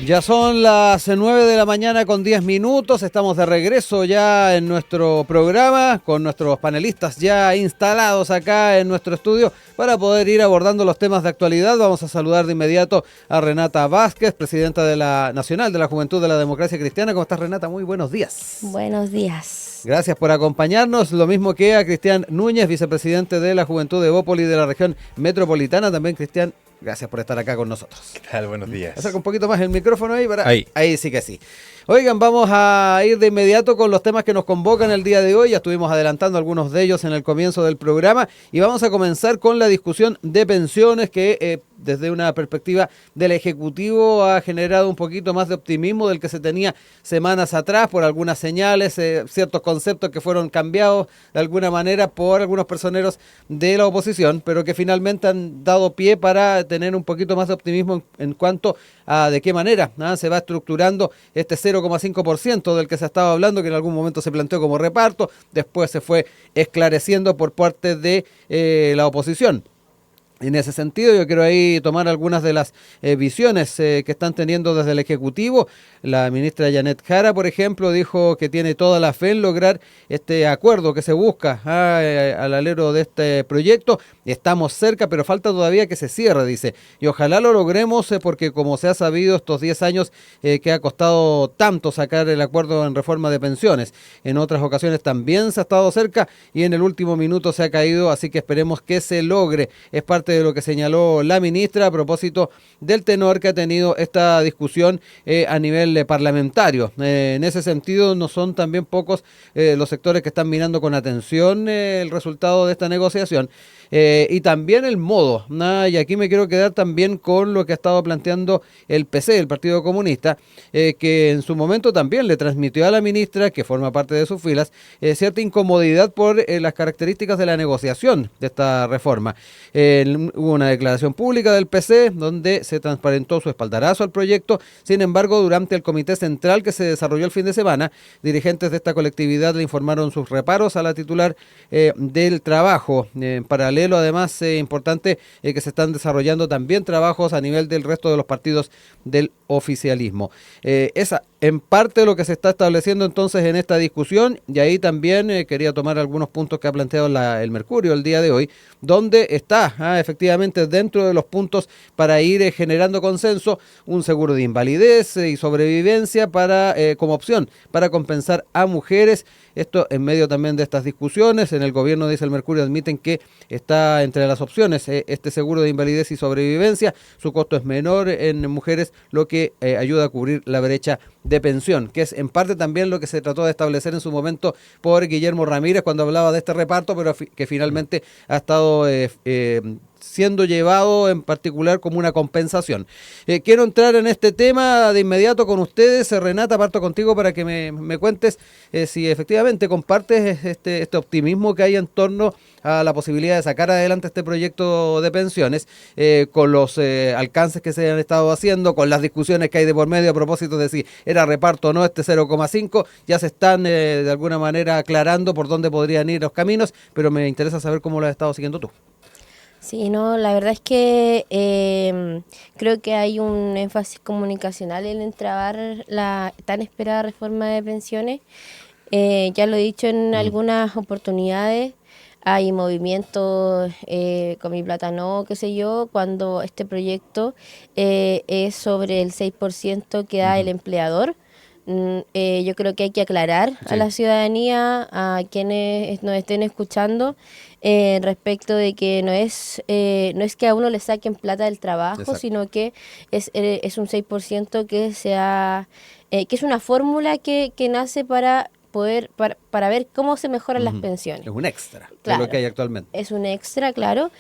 Ya son las 9 de la mañana con 10 minutos, estamos de regreso ya en nuestro programa con nuestros panelistas ya instalados acá en nuestro estudio para poder ir abordando los temas de actualidad. Vamos a saludar de inmediato a Renata Vázquez, presidenta de la Nacional de la Juventud de la Democracia Cristiana. ¿Cómo estás, Renata? Muy buenos días. Buenos días. Gracias por acompañarnos, lo mismo que a Cristian Núñez, vicepresidente de la Juventud de Evópoli de la región metropolitana. También, Cristian, gracias por estar acá con nosotros. ¿Qué tal? Buenos días. Acerca un poquito más el micrófono ahí para... Ahí sí que sí. Oigan, vamos a ir de inmediato con los temas que nos convocan el día de hoy. Ya estuvimos adelantando algunos de ellos en el comienzo del programa y vamos a comenzar con la discusión de pensiones que desde una perspectiva del Ejecutivo ha generado un poquito más de optimismo del que se tenía semanas atrás por algunas señales, ciertos conceptos que fueron cambiados de alguna manera por algunos personeros de la oposición, pero que finalmente han dado pie para tener un poquito más de optimismo en cuanto a de qué manera se va estructurando este 0,5% del que se estaba hablando, que en algún momento se planteó como reparto, después se fue esclareciendo por parte de la oposición. En ese sentido, yo quiero ahí tomar algunas de las visiones que están teniendo desde el Ejecutivo. La ministra Janet Jara, por ejemplo, dijo que tiene toda la fe en lograr este acuerdo que se busca al alero de este proyecto. Estamos cerca, pero falta todavía que se cierre, dice. Y ojalá lo logremos porque, como se ha sabido, estos 10 años que ha costado tanto sacar el acuerdo en reforma de pensiones. En otras ocasiones también se ha estado cerca y en el último minuto se ha caído, así que esperemos que se logre. Es parte de lo que señaló la ministra a propósito del tenor que ha tenido esta discusión a nivel parlamentario. En ese sentido, no son también pocos los sectores que están mirando con atención el resultado de esta negociación. Y también el modo, y aquí me quiero quedar también con lo que ha estado planteando el PC, el Partido Comunista, que en su momento también le transmitió a la ministra, que forma parte de sus filas, cierta incomodidad por las características de la negociación de esta reforma. Hubo una declaración pública del PC donde se transparentó su espaldarazo al proyecto. Sin embargo, durante el comité central que se desarrolló el fin de semana, dirigentes de esta colectividad le informaron sus reparos a la titular del trabajo. En paralelo, además, importante que se están desarrollando también trabajos a nivel del resto de los partidos del oficialismo. Esa en parte lo que se está estableciendo entonces en esta discusión, y ahí también quería tomar algunos puntos que ha planteado el Mercurio el día de hoy, donde está efectivamente dentro de los puntos para ir generando consenso un seguro de invalidez y sobrevivencia para como opción para compensar a mujeres. Esto en medio también de estas discusiones. En el gobierno, dice el Mercurio, admiten que está entre las opciones este seguro de invalidez y sobrevivencia. Su costo es menor en mujeres, lo que ayuda a cubrir la brecha de pensión, que es en parte también lo que se trató de establecer en su momento por Guillermo Ramírez cuando hablaba de este reparto, pero que finalmente ha estado siendo llevado en particular como una compensación. Quiero entrar en este tema de inmediato con ustedes. Renata, parto contigo para que me cuentes si efectivamente compartes este optimismo que hay en torno a la posibilidad de sacar adelante este proyecto de pensiones, con los alcances que se han estado haciendo, con las discusiones que hay de por medio a propósito de si era reparto o no este 0,5, ya se están de alguna manera aclarando por dónde podrían ir los caminos, pero me interesa saber cómo lo has estado siguiendo tú. Sí, no, la verdad es que creo que hay un énfasis comunicacional en entrabar la tan esperada reforma de pensiones. Ya lo he dicho en algunas oportunidades, hay movimientos con mi plátano, qué sé yo, cuando este proyecto es sobre el 6% que da el empleador. Yo creo que hay que aclarar a la ciudadanía, a quienes nos estén escuchando, respecto de que no es que a uno le saquen plata del trabajo, Exacto. sino que es un 6% que que es una fórmula que nace para poder para ver cómo se mejoran las pensiones. Es un extra de Claro, lo que hay actualmente. es un extra, claro.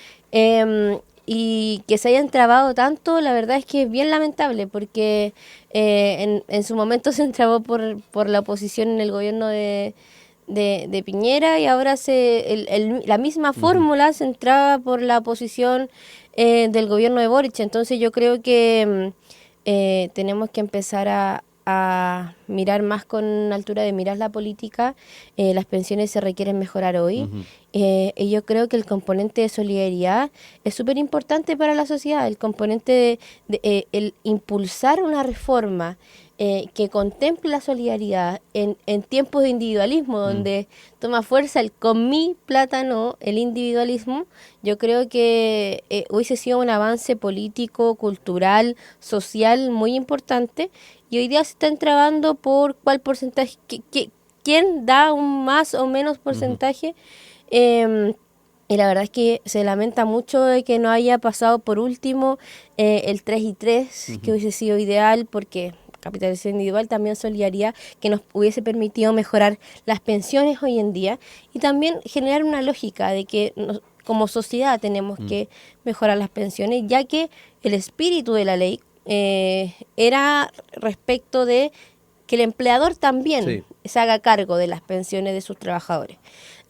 Y que se hayan trabado tanto, la verdad es que es bien lamentable, porque en su momento se entrabó por la oposición en el gobierno de Piñera, y ahora la misma fórmula se entraba por la oposición del gobierno de Boric. Entonces yo creo que tenemos que empezar a a mirar más con altura de mirar la política, las pensiones se requieren mejorar hoy. Y yo creo que el componente de solidaridad es súper importante para la sociedad, el componente el impulsar una reforma que contemple la solidaridad en tiempos de individualismo, donde toma fuerza el con mi plata no, el individualismo. Yo creo que hubiese sido un avance político, cultural, social muy importante, y hoy día se está entrabando por cuál porcentaje, quién da un más o menos porcentaje. Y la verdad es que se lamenta mucho de que no haya pasado por último el 3 y 3, que hubiese sido ideal, porque capitalización individual, también solidaridad, que nos hubiese permitido mejorar las pensiones hoy en día y también generar una lógica de que como sociedad tenemos que mejorar las pensiones, ya que el espíritu de la ley era respecto de que el empleador también se haga cargo de las pensiones de sus trabajadores.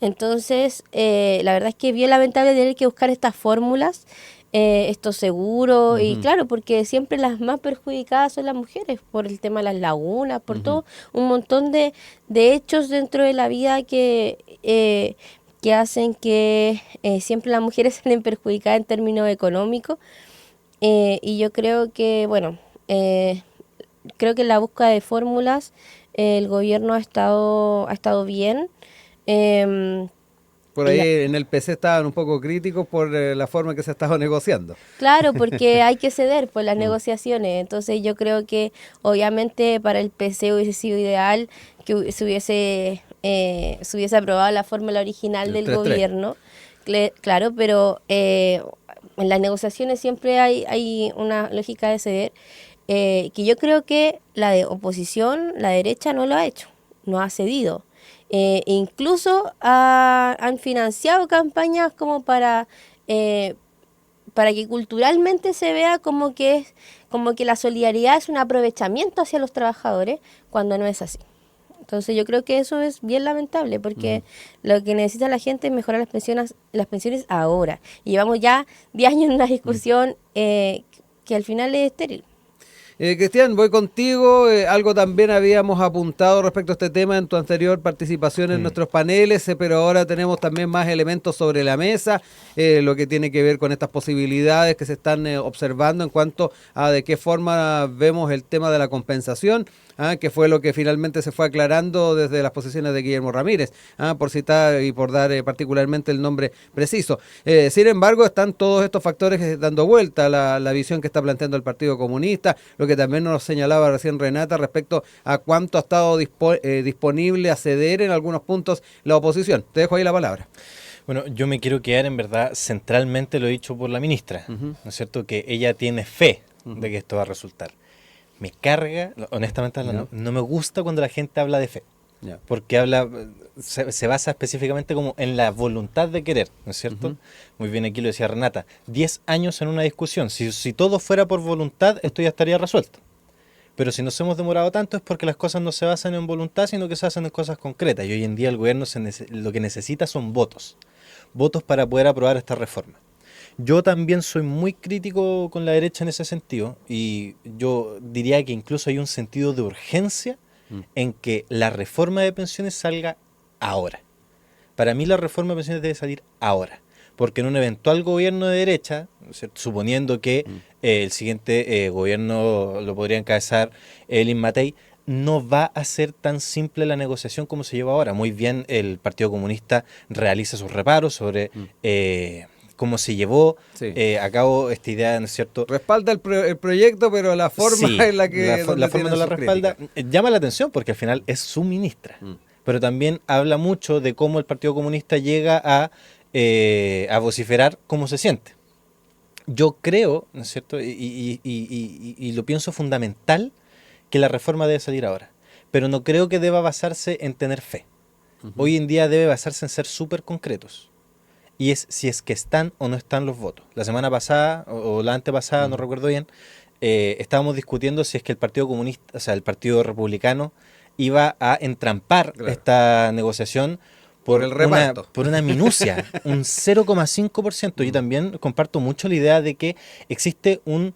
Entonces, la verdad es que es bien lamentable tener que buscar estas fórmulas, estos seguros, y claro, porque siempre las más perjudicadas son las mujeres, por el tema de las lagunas, por todo, un montón de hechos dentro de la vida que hacen que siempre las mujeres salen perjudicadas en términos económicos, y yo creo que, bueno, creo que en la búsqueda de fórmulas el gobierno ha estado bien. Por ahí en el PC estaban un poco críticos por la forma en que se estaba negociando. Claro, porque hay que ceder por las negociaciones. Entonces yo creo que obviamente para el PC hubiese sido ideal que se hubiese aprobado la fórmula original del 3-3. gobierno. Claro, pero en las negociaciones siempre hay una lógica de ceder, que yo creo que la de oposición, la derecha, no lo ha hecho, no ha cedido. Incluso han financiado campañas como para que culturalmente se vea como que la solidaridad es un aprovechamiento hacia los trabajadores, cuando no es así. Entonces yo creo que eso es bien lamentable, porque lo que necesita la gente es mejorar las pensiones ahora. Y llevamos ya 10 años en una discusión que al final es estéril. Cristian, voy contigo. Algo también habíamos apuntado respecto a este tema en tu anterior participación en nuestros paneles, pero ahora tenemos también más elementos sobre la mesa, lo que tiene que ver con estas posibilidades que se están observando en cuanto a de qué forma vemos el tema de la compensación, que fue lo que finalmente se fue aclarando desde las posiciones de Guillermo Ramírez, por citar y por dar particularmente el nombre preciso. Sin embargo, están todos estos factores dando vuelta a la visión que está planteando el Partido Comunista, lo que también nos señalaba recién Renata respecto a cuánto ha estado disponible a ceder en algunos puntos la oposición. Te dejo ahí la palabra. Bueno, yo me quiero quedar en verdad centralmente lo dicho por la ministra, ¿no es cierto? Que ella tiene fe de que esto va a resultar. Me carga, honestamente hablando, no me gusta cuando la gente habla de fe. Porque se basa específicamente como en la voluntad de querer, ¿no es cierto? Muy bien, aquí lo decía Renata, 10 años en una discusión. Si todo fuera por voluntad, esto ya estaría resuelto. Pero si nos hemos demorado tanto es porque las cosas no se basan en voluntad, sino que se basan en cosas concretas. Y hoy en día el gobierno lo que necesita son votos. Votos para poder aprobar esta reforma. Yo también soy muy crítico con la derecha en ese sentido, y yo diría que incluso hay un sentido de urgencia en que la reforma de pensiones salga ahora. Para mí la reforma de pensiones debe salir ahora, porque en un eventual gobierno de derecha, ¿cierto?, suponiendo que el siguiente gobierno lo podría encabezar Elin Matei, no va a ser tan simple la negociación como se lleva ahora. Muy bien, el Partido Comunista realiza sus reparos sobre cómo se llevó a cabo esta idea, ¿no es cierto? Respalda el proyecto, pero la forma en la que la forma no la respalda llama la atención porque al final es su ministra. Pero también habla mucho de cómo el Partido Comunista llega a vociferar cómo se siente. Yo creo, ¿no es cierto? Y lo pienso fundamental que la reforma debe salir ahora. Pero no creo que deba basarse en tener fe. Hoy en día debe basarse en ser súper concretos. Y es si es que están o no están los votos. La semana pasada o la antepasada, no recuerdo bien, estábamos discutiendo si es que el Partido Comunista, o sea, el Partido Republicano iba a entrampar esta negociación por el reparto. Por una minucia, un 0,5%. Yo también comparto mucho la idea de que existe un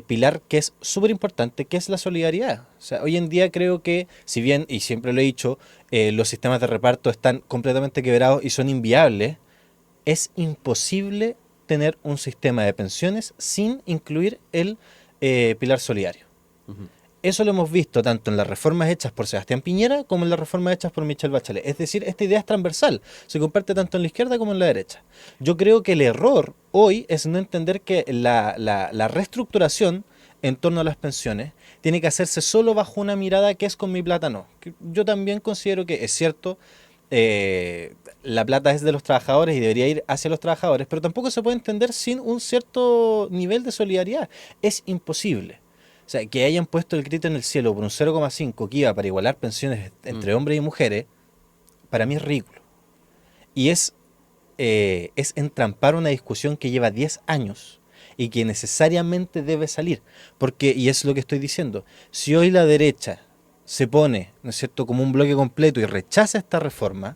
pilar que es súper importante, que es la solidaridad. O sea, hoy en día creo que, si bien, y siempre lo he dicho, los sistemas de reparto están completamente quebrados y son inviables, es imposible tener un sistema de pensiones sin incluir el pilar solidario. Ujú. Eso lo hemos visto tanto en las reformas hechas por Sebastián Piñera como en las reformas hechas por Michelle Bachelet. Es decir, esta idea es transversal, se comparte tanto en la izquierda como en la derecha. Yo creo que el error hoy es no entender que la reestructuración en torno a las pensiones tiene que hacerse solo bajo una mirada que es con mi plata no. Yo también considero que es cierto, la plata es de los trabajadores y debería ir hacia los trabajadores, pero tampoco se puede entender sin un cierto nivel de solidaridad. Es imposible. O sea, que hayan puesto el grito en el cielo por un 0,5 que iba para igualar pensiones entre hombres y mujeres, para mí es ridículo. Y es entrampar una discusión que lleva 10 años y que necesariamente debe salir. Porque, y es lo que estoy diciendo, si hoy la derecha se pone, ¿no es cierto?, como un bloque completo y rechaza esta reforma,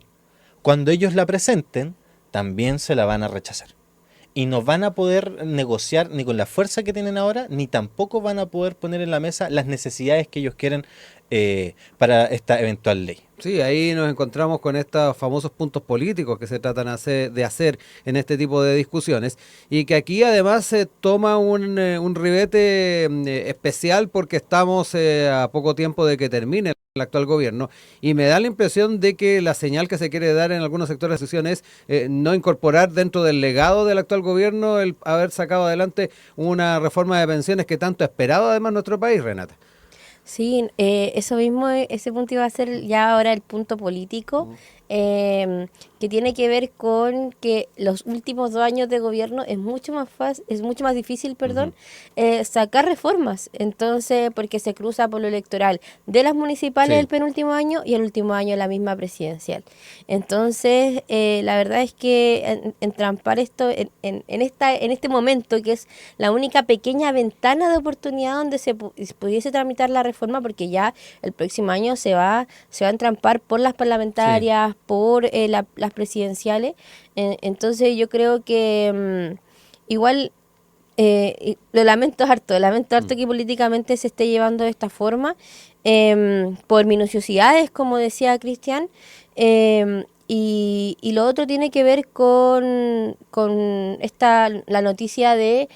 cuando ellos la presenten, también se la van a rechazar. Y no van a poder negociar ni con la fuerza que tienen ahora, ni tampoco van a poder poner en la mesa las necesidades que ellos quieren para esta eventual ley. Sí, ahí nos encontramos con estos famosos puntos políticos que se tratan de hacer en este tipo de discusiones y que aquí además se toma un ribete especial porque estamos a poco tiempo de que termine el actual gobierno y me da la impresión de que la señal que se quiere dar en algunos sectores de la discusión es no incorporar dentro del legado del actual gobierno el haber sacado adelante una reforma de pensiones que tanto ha esperado además nuestro país, Renata. Sí, eso mismo, ese punto iba a ser ya ahora el punto político, que tiene que ver con que los últimos 2 años de gobierno es mucho más fácil, es mucho más difícil, perdón, sacar reformas. Entonces, porque se cruza por lo electoral de las municipales Sí. el penúltimo año y el último año la misma presidencial. Entonces, la verdad es que entrampar esto en este momento, que es la única pequeña ventana de oportunidad donde se pudiese tramitar la reforma, porque ya el próximo año se va a entrampar por las parlamentarias, por las presidenciales. Entonces yo creo que igual lo lamento harto que políticamente se esté llevando de esta forma, por minuciosidades, como decía Cristian, y lo otro tiene que ver con la noticia de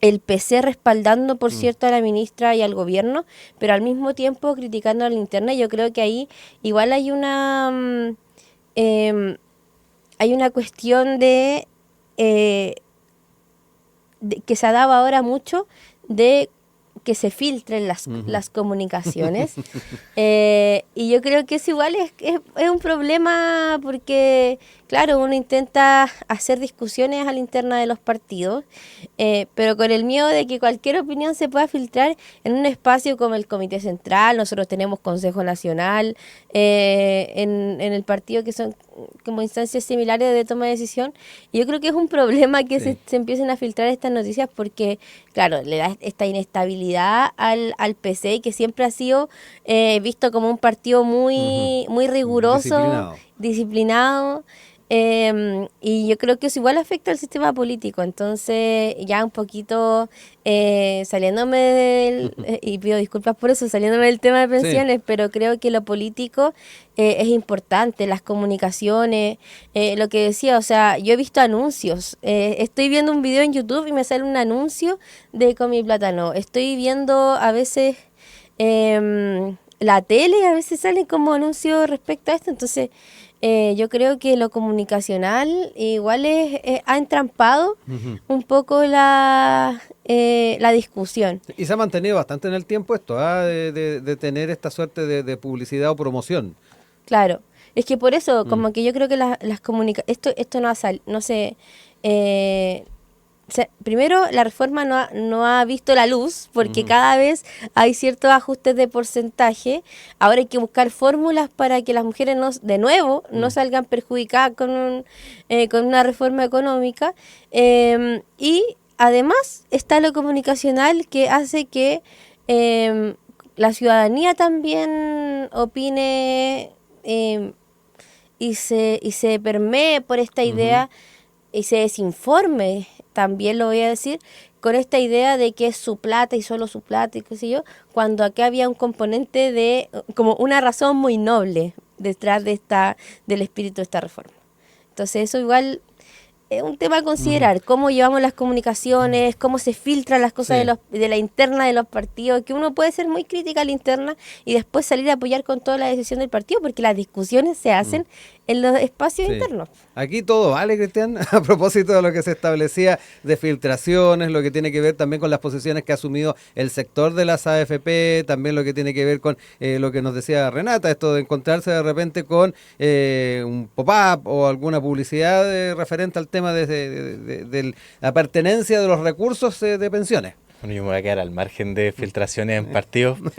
el PC respaldando, por cierto, a la ministra y al gobierno, pero al mismo tiempo criticando a la interna. Yo creo que ahí igual hay una cuestión que se ha dado ahora mucho de que se filtren las comunicaciones. Y yo creo que eso igual es un problema porque, claro, uno intenta hacer discusiones a la interna de los partidos, pero con el miedo de que cualquier opinión se pueda filtrar en un espacio como el Comité Central. Nosotros tenemos Consejo Nacional, en el partido, que son como instancias similares de toma de decisión. Y yo creo que es un problema que Sí. se empiecen a filtrar estas noticias porque, claro, le da esta inestabilidad al PC, que siempre ha sido visto como un partido muy riguroso, disciplinado. Y yo creo que eso igual afecta al sistema político. Entonces, ya un poquito saliéndome y pido disculpas por eso, saliéndome del tema de pensiones, pero creo que lo político es importante, las comunicaciones, lo que decía, o sea, yo he visto anuncios, estoy viendo un video en YouTube y me sale un anuncio de Con mi plátano, estoy viendo a veces la tele, a veces salen como anuncios respecto a esto. Entonces yo creo que lo comunicacional igual ha entrampado un poco la discusión. Y se ha mantenido bastante en el tiempo esto, de tener esta suerte de publicidad o promoción. Claro, es que por eso, como que yo creo que las esto no se... primero, la reforma no ha visto la luz porque cada vez hay ciertos ajustes de porcentaje. Ahora hay que buscar fórmulas para que las mujeres no salgan perjudicadas con una reforma económica. Y además está lo comunicacional, que hace que la ciudadanía también opine y se permee por esta idea y se desinforme, también lo voy a decir, con esta idea de que es su plata y solo su plata y qué sé yo, cuando acá había un componente de, como una razón muy noble detrás de del espíritu de esta reforma. Entonces eso igual es un tema a considerar, cómo llevamos las comunicaciones, cómo se filtran las cosas de la interna de los partidos, que uno puede ser muy crítica a la interna y después salir a apoyar con toda la decisión del partido, porque las discusiones se hacen en los espacios internos. Aquí todo vale, Cristian, a propósito de lo que se establecía de filtraciones, lo que tiene que ver también con las posiciones que ha asumido el sector de las AFP, también lo que tiene que ver con lo que nos decía Renata, esto de encontrarse de repente con un pop-up o alguna publicidad referente al tema de la pertenencia de los recursos de pensiones. Bueno, yo me voy a quedar al margen de filtraciones en partidos. Me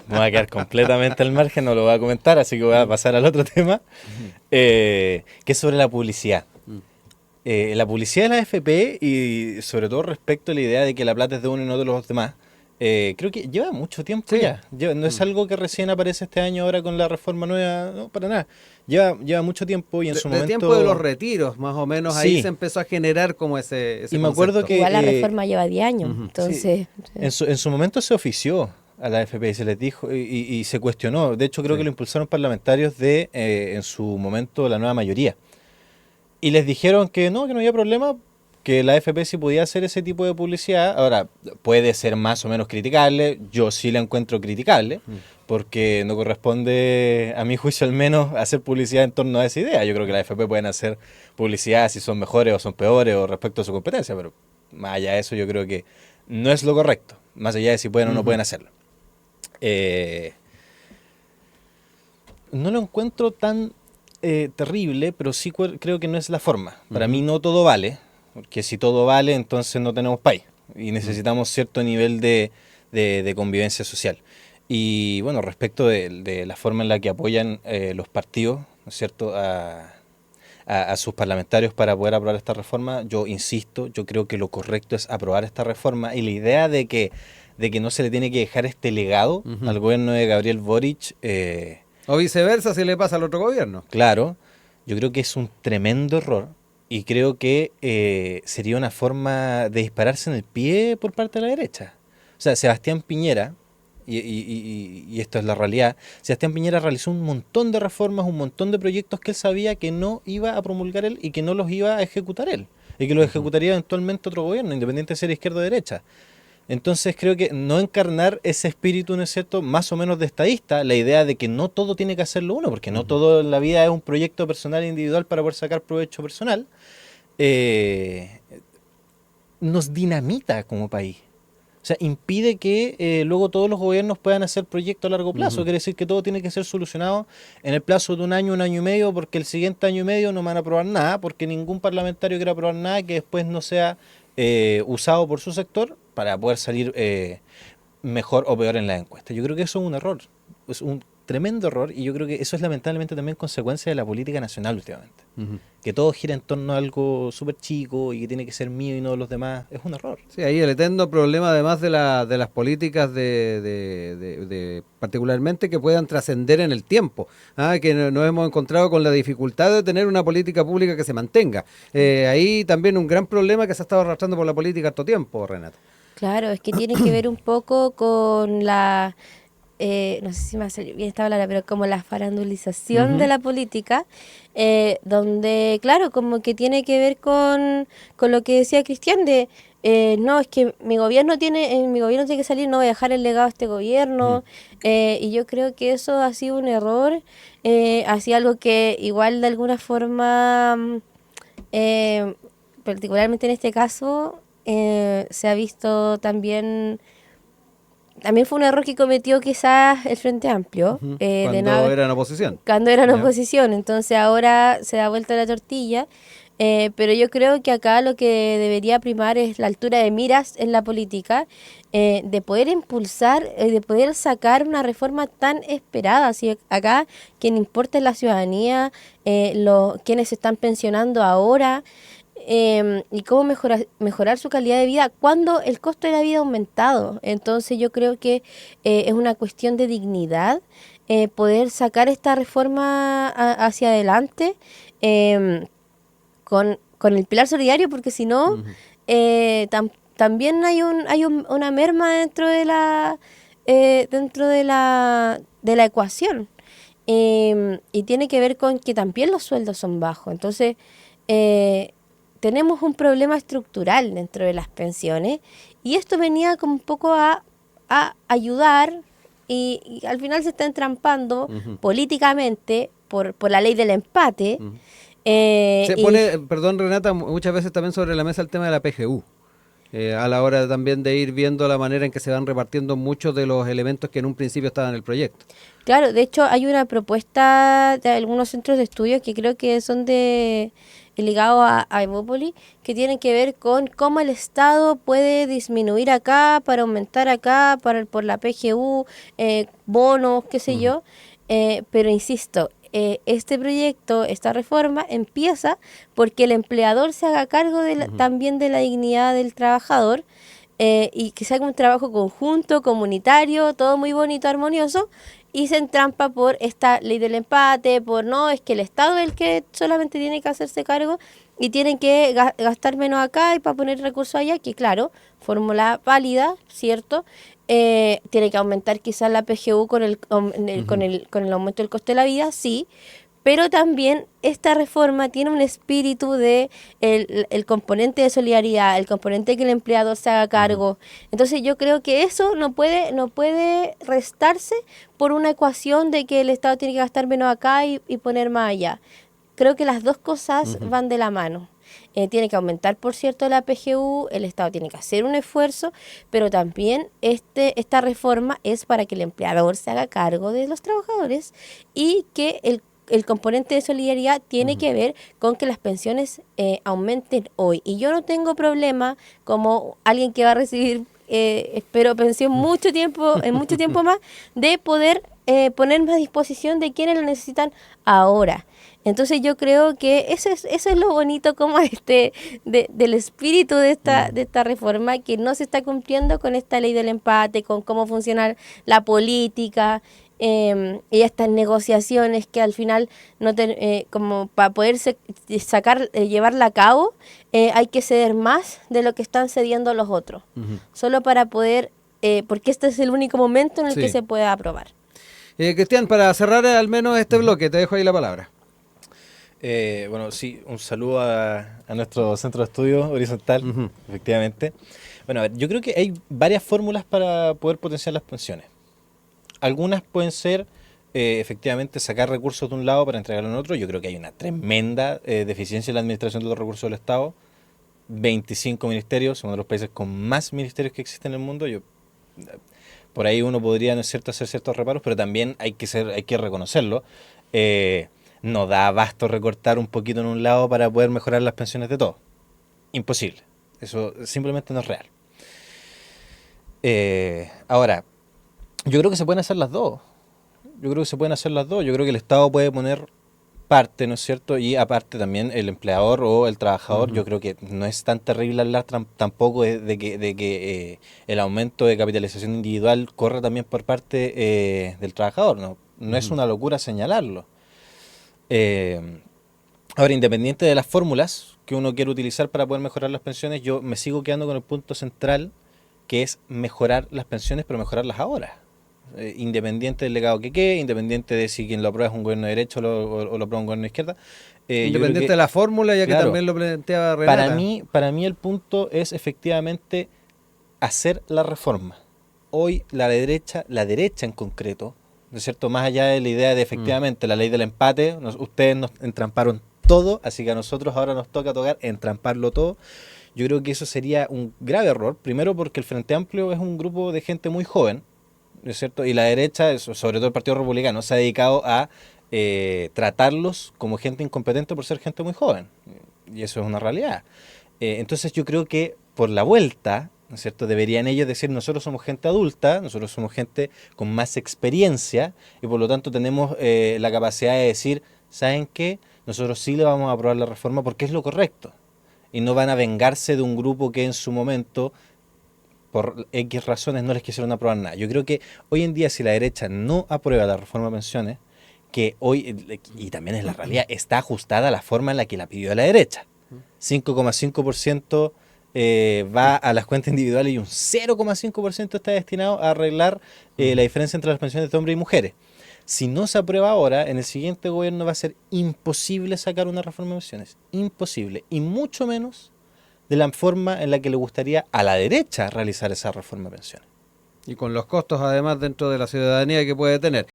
voy a quedar completamente al margen, no lo voy a comentar, así que voy a pasar al otro tema, que es sobre la publicidad. La publicidad de la AFP y sobre todo respecto a la idea de que la plata es de uno y no de los demás, creo que lleva mucho tiempo ya. No es algo que recién aparece este año ahora con la reforma nueva, no, para nada. Lleva mucho tiempo y en su momento... El tiempo de los retiros, más o menos, ahí se empezó a generar como ese y me acuerdo que igual la reforma lleva 10 años, entonces... Sí. En su momento se ofició a la AFP y se les dijo y se cuestionó. De hecho, creo que lo impulsaron parlamentarios en su momento, la nueva mayoría. Y les dijeron que no había problema, que la AFP sí podía hacer ese tipo de publicidad. Ahora, puede ser más o menos criticable, yo sí la encuentro criticable, porque no corresponde, a mi juicio al menos, hacer publicidad en torno a esa idea. Yo creo que la AFP pueden hacer publicidad si son mejores o son peores o respecto a su competencia, pero más allá de eso yo creo que no es lo correcto, más allá de si pueden o no pueden hacerlo. No lo encuentro tan terrible, pero sí creo que no es la forma. Para mí no todo vale, porque si todo vale, entonces no tenemos país y necesitamos cierto nivel de convivencia social. Y bueno, respecto de la forma en la que apoyan los partidos, ¿no es cierto?, a sus parlamentarios para poder aprobar esta reforma, yo insisto, yo creo que lo correcto es aprobar esta reforma y la idea de que no se le tiene que dejar este legado al gobierno de Gabriel Boric. O viceversa si le pasa al otro gobierno. Claro, yo creo que es un tremendo error y creo que sería una forma de dispararse en el pie por parte de la derecha. O sea, Sebastián Piñera, y esto es la realidad, Sebastián Piñera realizó un montón de reformas, un montón de proyectos que él sabía que no iba a promulgar él y que no los iba a ejecutar él, y que los ejecutaría eventualmente otro gobierno, independiente de ser izquierda o derecha. Entonces creo que no encarnar ese espíritu, ¿no es cierto?, más o menos de estadista, la idea de que no todo tiene que hacerlo uno, porque no todo en la vida es un proyecto personal e individual para poder sacar provecho personal, nos dinamita como país. O sea, impide que luego todos los gobiernos puedan hacer proyectos a largo plazo. Quiere decir que todo tiene que ser solucionado en el plazo de un año y medio, porque el siguiente año y medio no van a aprobar nada, porque ningún parlamentario quiere aprobar nada que después no sea usado por su sector para poder salir mejor o peor en la encuesta. Yo creo que eso es un error, es un tremendo error, y yo creo que eso es lamentablemente también consecuencia de la política nacional últimamente. Que todo gira en torno a algo súper chico y que tiene que ser mío y no de los demás, es un error. Sí, ahí el eterno problema, además de las políticas particularmente que puedan trascender en el tiempo, que nos hemos encontrado con la dificultad de tener una política pública que se mantenga. Ahí también un gran problema que se ha estado arrastrando por la política harto tiempo, Renata. Claro, es que tiene que ver un poco con la... no sé si me hace bien esta palabra, pero como la farandulización de la política, donde, claro, como que tiene que ver con lo que decía Cristian, de no, es que mi gobierno tiene que salir, no voy a dejar el legado a este gobierno, y yo creo que eso ha sido un error, ha sido algo que igual de alguna forma, particularmente en este caso, se ha visto también fue un error que cometió quizás el Frente Amplio. Cuando era en oposición. Cuando era en oposición, entonces ahora se da vuelta la tortilla. Pero yo creo que acá lo que debería primar es la altura de miras en la política, de poder impulsar, de poder sacar una reforma tan esperada. Así acá quien importa es la ciudadanía, quienes se están pensionando ahora, y cómo mejorar su calidad de vida cuando el costo de la vida ha aumentado. Entonces yo creo que es una cuestión de dignidad, poder sacar esta reforma hacia adelante con el pilar solidario, porque si no, también hay una merma dentro de la ecuación. Y tiene que ver con que también los sueldos son bajos. Entonces, tenemos un problema estructural dentro de las pensiones, y esto venía como un poco a ayudar, y al final se está entrampando políticamente por la ley del empate. Se pone, perdón Renata, muchas veces también sobre la mesa el tema de la PGU. A la hora también de ir viendo la manera en que se van repartiendo muchos de los elementos que en un principio estaban en el proyecto. Claro, de hecho hay una propuesta de algunos centros de estudio que creo que son ligados a Evópolis, que tienen que ver con cómo el Estado puede disminuir acá para aumentar acá por la PGU, bonos, qué sé yo, pero insisto, este proyecto, esta reforma empieza porque el empleador se haga cargo también de la dignidad del trabajador, y que se haga un trabajo conjunto, comunitario, todo muy bonito, armonioso, y se entrampa por esta ley del empate, es que el Estado es el que solamente tiene que hacerse cargo y tienen que gastar menos acá y para poner recursos allá, que claro, fórmula válida, ¿cierto? Tiene que aumentar quizás la PGU con el aumento del coste de la vida, sí, pero también esta reforma tiene un espíritu de el componente de solidaridad, el componente de que el empleador se haga cargo. Entonces yo creo que eso no puede restarse por una ecuación de que el Estado tiene que gastar menos acá y poner más allá. Creo que las dos cosas van de la mano. Tiene que aumentar, por cierto, la PGU, el Estado tiene que hacer un esfuerzo, pero también esta reforma es para que el empleador se haga cargo de los trabajadores, y que el componente de solidaridad tiene que ver con que las pensiones aumenten hoy. Y yo no tengo problema, como alguien que va a recibir, espero, pensión en mucho tiempo más, de poder ponerme a disposición de quienes lo necesitan ahora. Entonces yo creo que eso es lo bonito como del espíritu de esta reforma, que no se está cumpliendo con esta ley del empate, con cómo funciona la política, y estas negociaciones que al final como para poder llevarla a cabo, hay que ceder más de lo que están cediendo los otros, solo para poder, porque este es el único momento en el que se puede aprobar. Cristian, para cerrar al menos este bloque, te dejo ahí la palabra. Bueno, sí, un saludo a nuestro centro de estudio Horizontal, efectivamente. Bueno, a ver, yo creo que hay varias fórmulas para poder potenciar las pensiones. Algunas pueden ser, efectivamente, sacar recursos de un lado para entregarlo en otro. Yo creo que hay una tremenda deficiencia en la administración de los recursos del Estado. 25 ministerios, uno de los países con más ministerios que existen en el mundo. Por ahí uno podría, ¿no es cierto?, hacer ciertos reparos, pero también hay que reconocerlo. No da abasto recortar un poquito en un lado para poder mejorar las pensiones de todos. Imposible. Eso simplemente no es real. Ahora, yo creo que se pueden hacer las dos. Yo creo que el Estado puede poner parte, ¿no es cierto? Y aparte también el empleador o el trabajador. Yo creo que no es tan terrible hablar tampoco de que el aumento de capitalización individual corre también por parte del trabajador. No es una locura señalarlo. Ahora, independiente de las fórmulas que uno quiere utilizar para poder mejorar las pensiones, yo me sigo quedando con el punto central, que es mejorar las pensiones, pero mejorarlas ahora. Independiente del legado que quede, independiente de si quien lo aprueba es un gobierno de derecha o lo aprueba un gobierno de izquierda. Independiente de la fórmula, ya claro, que también lo planteaba Renata. Para mí el punto es efectivamente hacer la reforma. Hoy la derecha en concreto, ¿no es cierto? Más allá de la idea de efectivamente la ley del empate, ustedes nos entramparon todo, así que a nosotros ahora nos toca entramparlo todo. Yo creo que eso sería un grave error, primero porque el Frente Amplio es un grupo de gente muy joven, ¿no es cierto? Y la derecha, sobre todo el Partido Republicano, se ha dedicado a tratarlos como gente incompetente por ser gente muy joven, y eso es una realidad. Entonces yo creo que por la vuelta, ¿no es cierto?, deberían ellos decir: nosotros somos gente adulta, nosotros somos gente con más experiencia, y por lo tanto tenemos la capacidad de decir: ¿saben qué? Nosotros sí le vamos a aprobar la reforma porque es lo correcto. Y no van a vengarse de un grupo que en su momento por X razones no les quisieron aprobar nada. Yo creo que hoy en día si la derecha no aprueba la reforma de pensiones, que hoy, y también es la realidad, está ajustada a la forma en la que la pidió la derecha. 5,5% va a las cuentas individuales y un 0,5% está destinado a arreglar la diferencia entre las pensiones de hombres y mujeres. Si no se aprueba ahora, en el siguiente gobierno va a ser imposible sacar una reforma de pensiones. Imposible. Y mucho menos de la forma en la que le gustaría a la derecha realizar esa reforma de pensiones. Y con los costos además dentro de la ciudadanía que puede tener.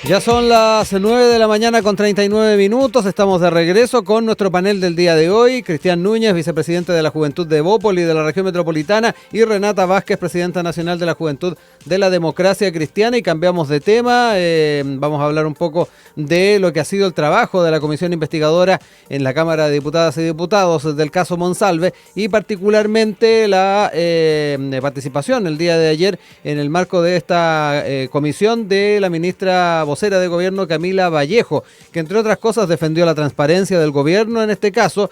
Ya son las 9 de la mañana con 39 minutos, estamos de regreso con nuestro panel del día de hoy, Cristian Núñez, vicepresidente de la Juventud de Bópoli de la región metropolitana, y Renata Vázquez, presidenta nacional de la Juventud de la Democracia Cristiana, y cambiamos de tema, vamos a hablar un poco de lo que ha sido el trabajo de la comisión investigadora en la Cámara de Diputadas y Diputados del caso Monsalve, y particularmente la participación el día de ayer en el marco de esta comisión de la ministra vocera de gobierno Camila Vallejo, que entre otras cosas defendió la transparencia del gobierno en este caso,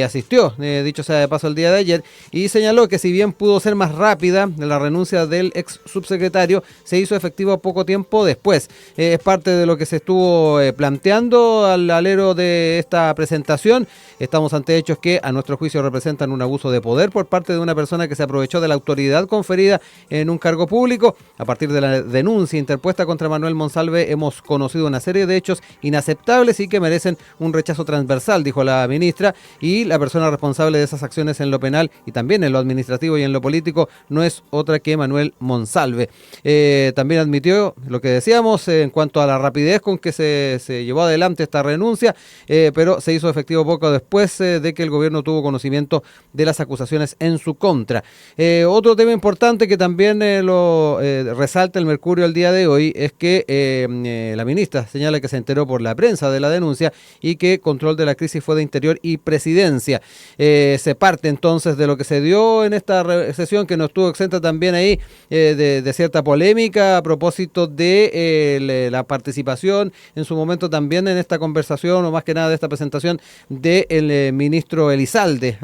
asistió, dicho sea de paso, el día de ayer, y señaló que si bien pudo ser más rápida la renuncia del ex subsecretario, se hizo efectivo poco tiempo después. Es parte de lo que se estuvo planteando al alero de esta presentación. Estamos ante hechos que a nuestro juicio representan un abuso de poder por parte de una persona que se aprovechó de la autoridad conferida en un cargo público. A partir de la denuncia interpuesta contra Manuel Monsalve hemos conocido una serie de hechos inaceptables y que merecen un rechazo transversal, dijo la ministra, y la persona responsable de esas acciones en lo penal y también en lo administrativo y en lo político no es otra que Manuel Monsalve. También admitió lo que decíamos en cuanto a la rapidez con que se llevó adelante esta renuncia, pero se hizo efectivo poco después de que el gobierno tuvo conocimiento de las acusaciones en su contra. Otro tema importante que también lo resalta el Mercurio el día de hoy es que la ministra señala que se enteró por la prensa de la denuncia y que control de la crisis fue de Interior y Presidencia. Se parte entonces de lo que se dio en esta sesión, que no estuvo exenta también ahí de cierta polémica a propósito de la participación en su momento también en esta conversación, o más que nada de esta presentación del ministro Elizalde,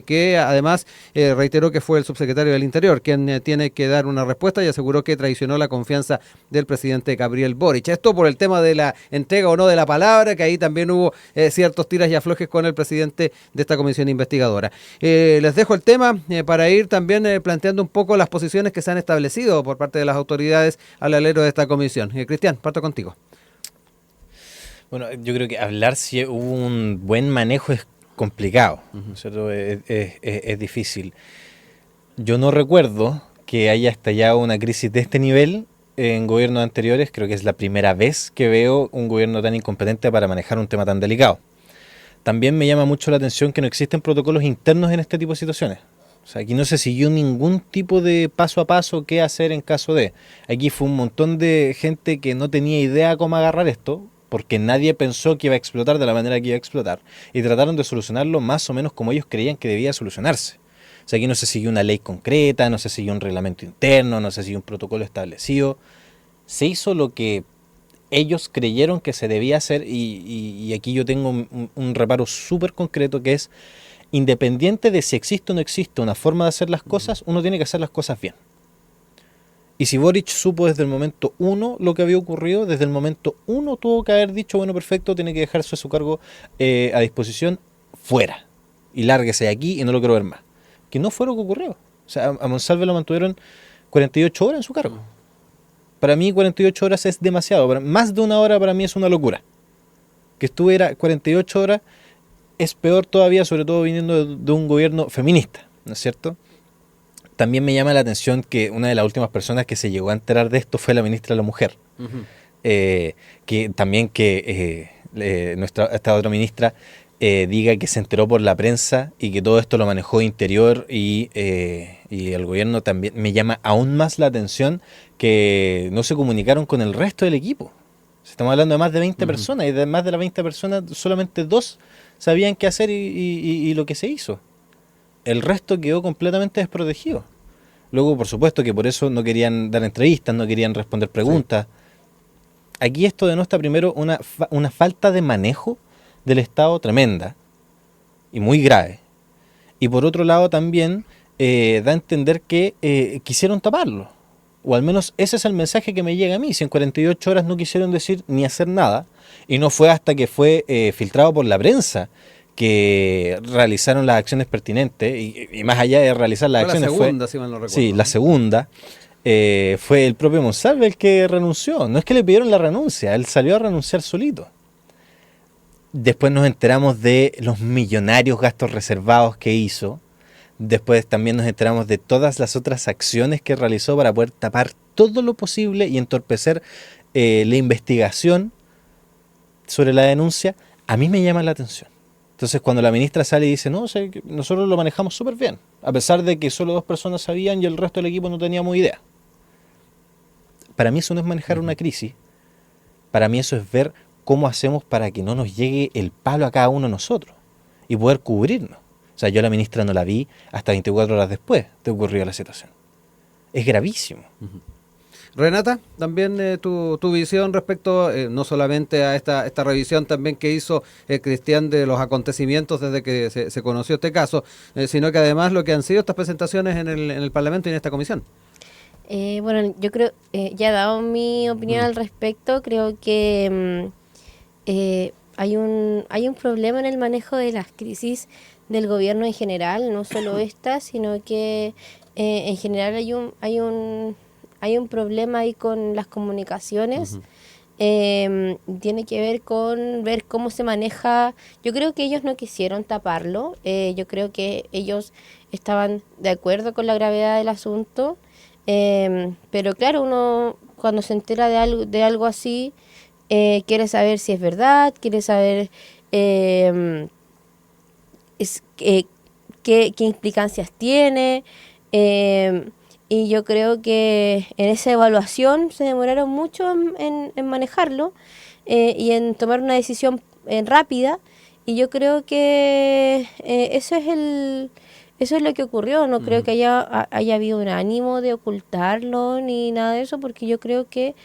que además reiteró que fue el subsecretario del Interior quien tiene que dar una respuesta, y aseguró que traicionó la confianza del presidente Gabriel Boric. Esto por el tema de la entrega o no de la palabra, que ahí también hubo ciertos tiras y aflojes con el presidente de esta comisión investigadora. Les dejo el tema para ir también planteando un poco las posiciones que se han establecido por parte de las autoridades al alero de esta comisión. Cristian, parto contigo. Bueno, yo creo que hablar si hubo un buen manejo es complicado, ¿cierto? Es difícil. Yo no recuerdo que haya estallado una crisis de este nivel en gobiernos anteriores. Creo que es la primera vez que veo un gobierno tan incompetente para manejar un tema tan delicado. También me llama mucho la atención que no existen protocolos internos en este tipo de situaciones. O sea, aquí no se siguió ningún tipo de paso a paso qué hacer en caso de. Aquí fue un montón de gente que no tenía idea cómo agarrar esto, porque nadie pensó que iba a explotar de la manera que iba a explotar, y trataron de solucionarlo más o menos como ellos creían que debía solucionarse. O sea, aquí no se siguió una ley concreta, no se siguió un reglamento interno, no se siguió un protocolo establecido. Se hizo lo que ellos creyeron que se debía hacer, y aquí yo tengo un reparo súper concreto, que es, independiente de si existe o no existe una forma de hacer las cosas, uno tiene que hacer las cosas bien. Y si Boric supo desde el momento 1 lo que había ocurrido, desde el momento 1 tuvo que haber dicho, bueno, perfecto, tiene que dejarse su cargo a disposición, fuera. Y lárguese de aquí y no lo quiero ver más. Que no fue lo que ocurrió. O sea, a Monsalve lo mantuvieron 48 horas en su cargo. Para mí 48 horas es demasiado. Más de una hora para mí es una locura. Que estuviera 48 horas es peor todavía, sobre todo viniendo de un gobierno feminista, ¿no es cierto? También me llama la atención que una de las últimas personas que se llegó a enterar de esto fue la ministra de la Mujer. Que también esta otra ministra diga que se enteró por la prensa y que todo esto lo manejó Interior y el gobierno. También me llama aún más la atención que no se comunicaron con el resto del equipo. Estamos hablando de más de 20 personas, y de más de las 20 personas solamente 2 sabían qué hacer y lo que se hizo. El resto quedó completamente desprotegido. Luego, por supuesto, que por eso no querían dar entrevistas, no querían responder preguntas. Sí. Aquí esto denota primero una falta de manejo del Estado tremenda y muy grave. Y por otro lado también da a entender que quisieron taparlo. O al menos ese es el mensaje que me llega a mí. Si en 48 horas no quisieron decir ni hacer nada, y no fue hasta que fue filtrado por la prensa que realizaron las acciones pertinentes, y más allá de realizar las acciones la segunda, si mal no recuerdo. Sí, la segunda, fue el propio Monsalve el que renunció. No es que le pidieron la renuncia, él salió a renunciar solito. Después nos enteramos de los millonarios gastos reservados que hizo. Después también nos enteramos de todas las otras acciones que realizó para poder tapar todo lo posible y entorpecer la investigación sobre la denuncia. A mí me llama la atención. Entonces cuando la ministra sale y dice, no, nosotros lo manejamos súper bien, a pesar de que solo 2 personas sabían y el resto del equipo no teníamos idea. Para mí eso no es manejar una crisis. Para mí eso es ver cómo hacemos para que no nos llegue el palo a cada uno de nosotros y poder cubrirnos. O sea, yo a la ministra no la vi hasta 24 horas después de ocurrir la situación. Es gravísimo. Renata, también tu visión respecto no solamente a esta revisión también que hizo Cristian de los acontecimientos desde que se conoció este caso, sino que además lo que han sido estas presentaciones en el Parlamento y en esta comisión. Bueno, yo creo, ya he dado mi opinión al respecto, creo que hay un problema en el manejo de las crisis del gobierno en general, no solo esta, sino que en general hay un problema ahí con las comunicaciones. Tiene que ver con ver cómo se maneja. Yo creo que ellos no quisieron taparlo, yo creo que ellos estaban de acuerdo con la gravedad del asunto, pero claro, uno cuando se entera de algo así, quiere saber si es verdad, quiere saber qué implicancias tiene, y yo creo que en esa evaluación se demoraron mucho en manejarlo y en tomar una decisión rápida, y yo creo que eso es lo que ocurrió. No creo que haya habido un ánimo de ocultarlo ni nada de eso, porque yo creo que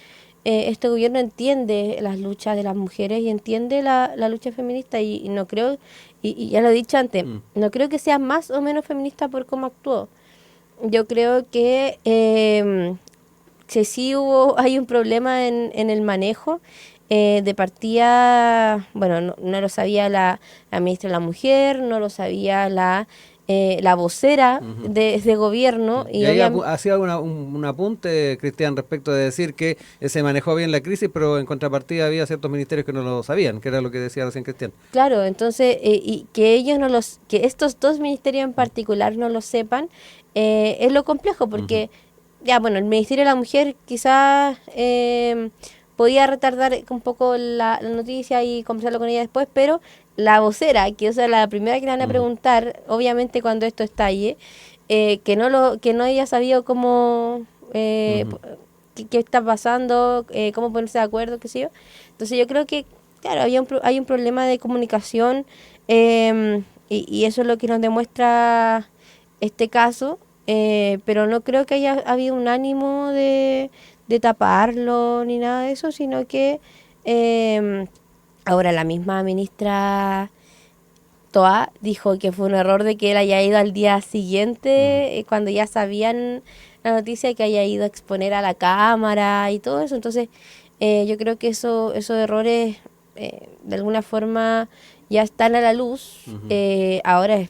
este gobierno entiende las luchas de las mujeres y entiende la lucha feminista, y no creo, y ya lo he dicho antes, no creo que sea más o menos feminista por cómo actuó. Yo creo que sí hay un problema en el manejo. De partida, bueno, no lo sabía la ministra de la Mujer, no lo sabía la vocera de gobierno. Y ahí hacía un apunte, Cristian, respecto de decir que se manejó bien la crisis, pero en contrapartida había ciertos ministerios que no lo sabían, que era lo que decía recién Cristian. Claro, entonces, y que ellos que estos 2 ministerios en particular no lo sepan, es lo complejo, porque ya, bueno, el Ministerio de la Mujer quizás podía retardar un poco la noticia y conversarlo con ella después, pero la vocera, que es la primera que le van a preguntar, obviamente cuando esto estalle, que no haya sabido cómo qué está pasando, cómo ponerse de acuerdo, qué sé yo. Entonces yo creo que, claro, hay un problema de comunicación, y eso es lo que nos demuestra este caso, pero no creo que haya habido un ánimo de taparlo ni nada de eso, sino que ahora la misma ministra Toa dijo que fue un error de que él haya ido al día siguiente, cuando ya sabían la noticia, que haya ido a exponer a la cámara y todo eso. Entonces yo creo que esos errores de alguna forma ya están a la luz. Ahora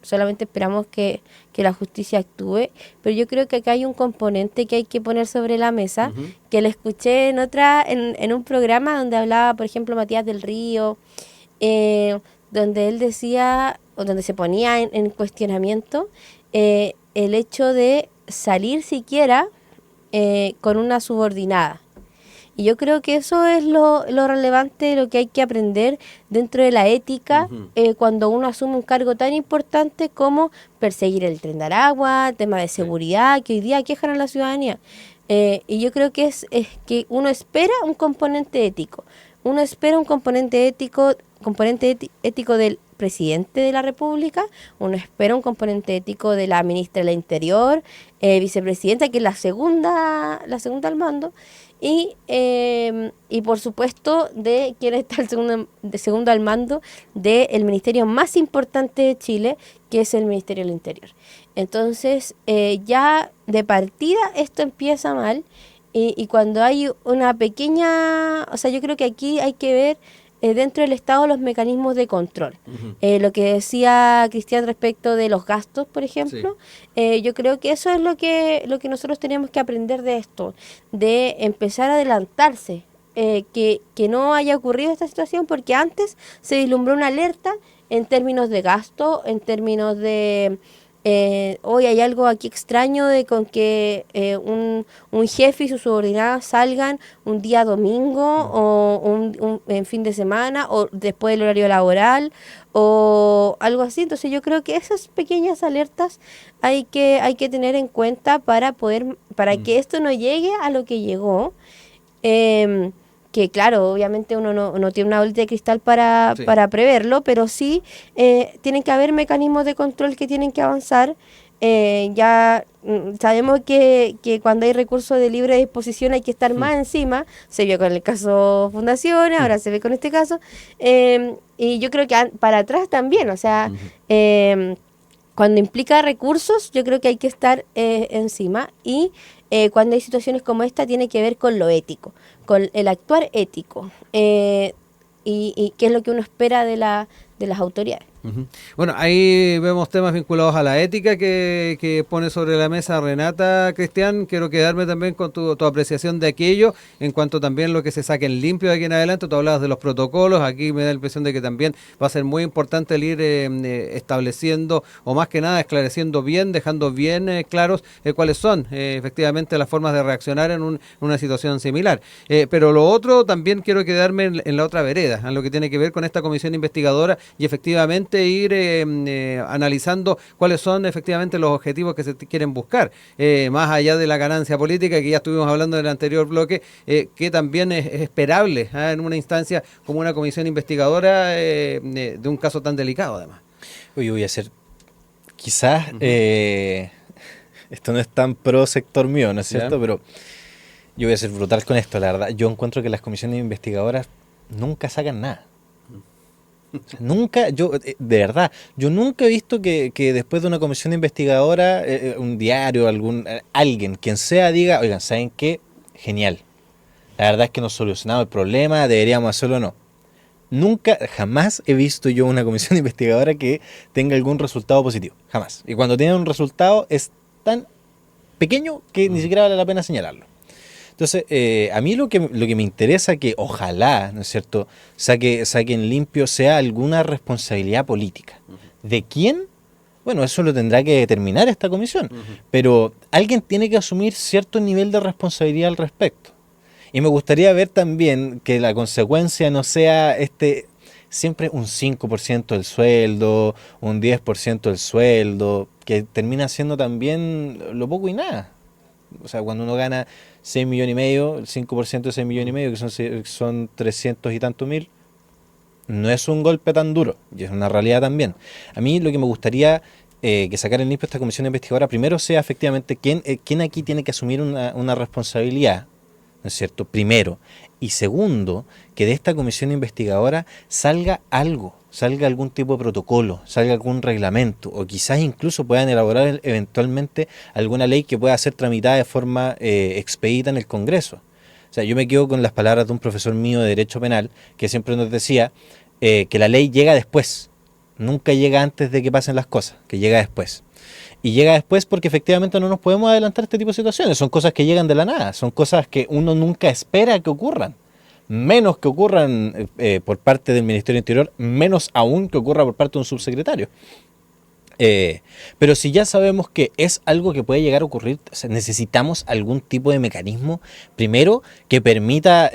solamente esperamos que la justicia actúe, pero yo creo que acá hay un componente que hay que poner sobre la mesa, que le escuché en un programa donde hablaba, por ejemplo, Matías del Río, donde él decía, o donde se ponía en cuestionamiento el hecho de salir siquiera con una subordinada. Y yo creo que eso es lo relevante, lo que hay que aprender dentro de la ética, cuando uno asume un cargo tan importante como perseguir el Tren de Aragua, tema de seguridad, que hoy día quejan a la ciudadanía. Y yo creo que es que uno espera un componente ético. Uno espera un componente ético del presidente de la República, uno espera un componente ético de la ministra del Interior, vicepresidenta, que es la segunda al mando, y por supuesto de quien está de segundo al mando del ministerio más importante de Chile, que es el Ministerio del Interior. Entonces, ya de partida esto empieza mal, y cuando hay una pequeña, o sea, yo creo que aquí hay que ver dentro del Estado los mecanismos de control. Lo que decía Cristian respecto de los gastos, por ejemplo, yo creo que eso es lo que nosotros tenemos que aprender de esto, de empezar a adelantarse, que no haya ocurrido esta situación, porque antes se vislumbró una alerta en términos de gasto, en términos de... hoy hay algo aquí extraño de con que un jefe y sus subordinados salgan un día domingo o en fin de semana o después del horario laboral o algo así. Entonces yo creo que esas pequeñas alertas hay que tener en cuenta para que esto no llegue a lo que llegó. Que claro, obviamente uno no tiene una bolita de cristal para preverlo, pero sí tienen que haber mecanismos de control que tienen que avanzar. Ya sabemos que cuando hay recursos de libre disposición hay que estar más encima. Se vio con el caso Fundaciones, ahora se ve con este caso. Y yo creo que para atrás también, o sea... cuando implica recursos, yo creo que hay que estar encima, y cuando hay situaciones como esta tiene que ver con lo ético, con el actuar ético, y qué es lo que uno espera de las autoridades. Bueno, ahí vemos temas vinculados a la ética que pone sobre la mesa Renata. Cristian, quiero quedarme también con tu apreciación de aquello, en cuanto también lo que se saque en limpio de aquí en adelante. Tú hablabas de los protocolos, aquí me da la impresión de que también va a ser muy importante el ir estableciendo, o más que nada esclareciendo bien, dejando bien claros cuáles son efectivamente las formas de reaccionar en una situación similar. Pero lo otro, también quiero quedarme en la otra vereda, en lo que tiene que ver con esta comisión investigadora, y efectivamente ir analizando cuáles son efectivamente los objetivos que se quieren buscar, más allá de la ganancia política que ya estuvimos hablando en el anterior bloque, que también es esperable en una instancia como una comisión investigadora de un caso tan delicado además. Oye, voy a hacer, quizás esto no es tan pro sector mío, ¿no es cierto? Pero yo voy a ser brutal con esto, la verdad. Yo encuentro que las comisiones investigadoras nunca sacan nada. Nunca, de verdad, yo nunca he visto que después de una comisión investigadora, un diario, alguien, quien sea, diga, oigan, ¿saben qué? Genial. La verdad es que nos solucionamos el problema, deberíamos hacerlo o no. Nunca, jamás he visto yo una comisión investigadora que tenga algún resultado positivo. Jamás. Y cuando tiene un resultado es tan pequeño que ni siquiera vale la pena señalarlo. Entonces, a mí lo que me interesa que ojalá, ¿no es cierto?, saquen limpio sea alguna responsabilidad política. ¿De quién? Bueno, eso lo tendrá que determinar esta comisión. Pero alguien tiene que asumir cierto nivel de responsabilidad al respecto. Y me gustaría ver también que la consecuencia no sea siempre un 5% del sueldo, un 10% del sueldo, que termina siendo también lo poco y nada. O sea, cuando uno gana 6 millones y medio, el 5% de 6 millones y medio, que son 300 y tantos mil, no es un golpe tan duro, y es una realidad también. A mí lo que me gustaría que sacar en limpio esta comisión investigadora, primero sea efectivamente quién aquí tiene que asumir una responsabilidad, ¿no es cierto? Primero. Y segundo, que de esta comisión investigadora salga algún tipo de protocolo, salga algún reglamento, o quizás incluso puedan elaborar eventualmente alguna ley que pueda ser tramitada de forma expedita en el Congreso. O sea, yo me quedo con las palabras de un profesor mío de Derecho Penal que siempre nos decía que la ley llega después, nunca llega antes de que pasen las cosas, que llega después. Y llega después porque efectivamente no nos podemos adelantar a este tipo de situaciones. Son cosas que llegan de la nada, son cosas que uno nunca espera que ocurran. Menos que ocurran por parte del Ministerio del Interior, menos aún que ocurra por parte de un subsecretario. Pero si ya sabemos que es algo que puede llegar a ocurrir, o sea, necesitamos algún tipo de mecanismo, primero, que permita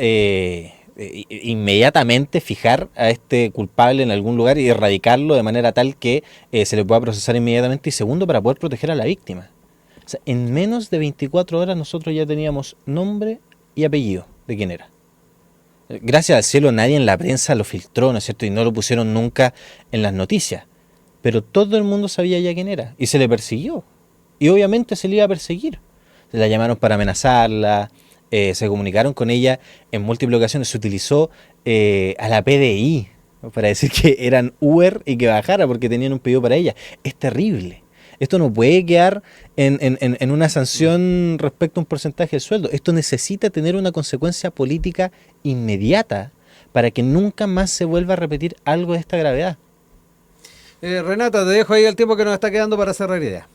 inmediatamente fijar a este culpable en algún lugar y erradicarlo de manera tal que se le pueda procesar inmediatamente, y segundo, para poder proteger a la víctima. O sea, en menos de 24 horas nosotros ya teníamos nombre y apellido de quién era. Gracias al cielo nadie en la prensa lo filtró, ¿no es cierto? Y no lo pusieron nunca en las noticias. Pero todo el mundo sabía ya quién era y se le persiguió. Y obviamente se le iba a perseguir. Se la llamaron para amenazarla, se comunicaron con ella en múltiples ocasiones. Se utilizó a la PDI para decir que eran Uber y que bajara porque tenían un pedido para ella. Es terrible. Esto no puede quedar en una sanción respecto a un porcentaje del sueldo. Esto necesita tener una consecuencia política inmediata para que nunca más se vuelva a repetir algo de esta gravedad. Renata, te dejo ahí el tiempo que nos está quedando para cerrar idea.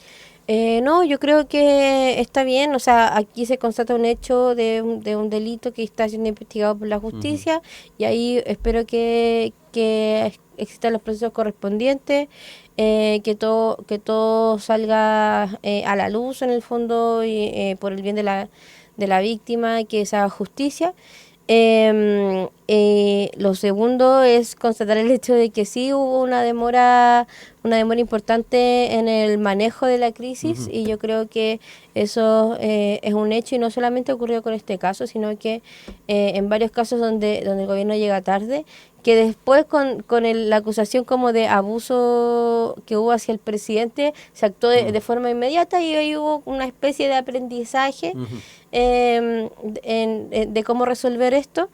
No, yo creo que está bien, o sea, aquí se constata un hecho de un delito que está siendo investigado por la justicia y ahí espero que existan los procesos correspondientes, que todo salga a la luz en el fondo y por el bien de la víctima, que se haga justicia. Lo segundo es constatar el hecho de que sí hubo una demora importante en el manejo de la crisis y yo creo que eso es un hecho y no solamente ocurrió con este caso, sino que en varios casos donde el gobierno llega tarde, que después con la acusación como de abuso que hubo hacia el presidente se actuó de forma inmediata y ahí hubo una especie de aprendizaje de cómo resolver esto.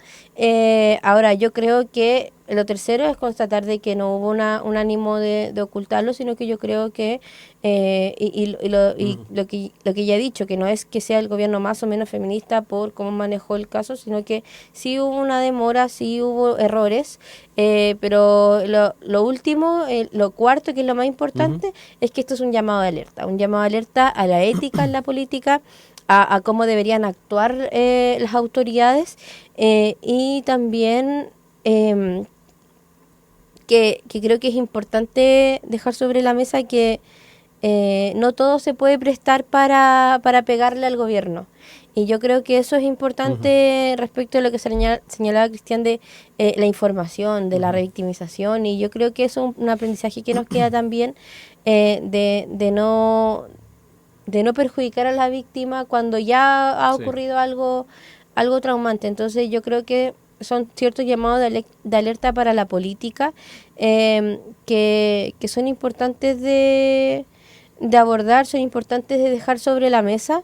Ahora, yo creo que lo tercero es constatar de que no hubo un ánimo de ocultarlo, sino que yo creo que, lo que ya he dicho, que no es que sea el gobierno más o menos feminista por cómo manejó el caso, sino que sí hubo una demora, sí hubo errores, pero lo último, lo cuarto, que es lo más importante, es que esto es un llamado de alerta a la ética en la política, a cómo deberían actuar las autoridades y también que creo que es importante dejar sobre la mesa que no todo se puede prestar para pegarle al gobierno. Y yo creo que eso es importante respecto a lo que señalaba Cristian de la información, de la revictimización, y yo creo que eso es un aprendizaje que nos queda también de no perjudicar a la víctima cuando ya ha ocurrido algo traumante. Entonces yo creo que son ciertos llamados de alerta para la política que son importantes de abordar, son importantes de dejar sobre la mesa.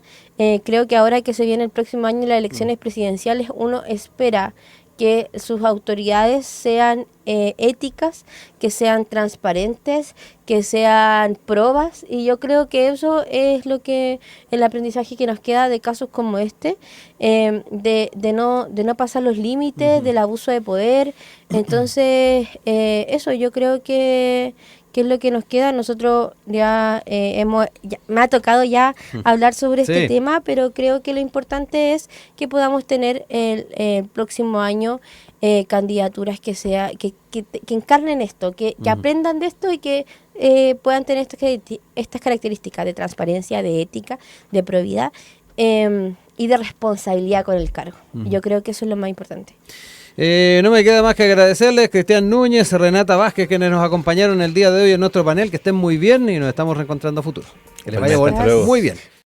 Creo que ahora que se viene el próximo año las elecciones presidenciales, uno espera que sus autoridades sean éticas, que sean transparentes, que sean probas, y yo creo que eso es el aprendizaje que nos queda de casos como este, de no pasar los límites del abuso de poder. Entonces eso yo creo que es lo que nos queda. Nosotros ya me ha tocado ya hablar sobre este tema, pero creo que lo importante es que podamos tener el próximo año candidaturas que encarnen esto, que aprendan de esto y que puedan tener estas características de transparencia, de ética, de probidad y de responsabilidad con el cargo. Yo creo que eso es lo más importante. No me queda más que agradecerles, Cristian Núñez, Renata Vázquez, quienes nos acompañaron el día de hoy en nuestro panel. Que estén muy bien y nos estamos reencontrando a futuro. Que les vaya muy bien.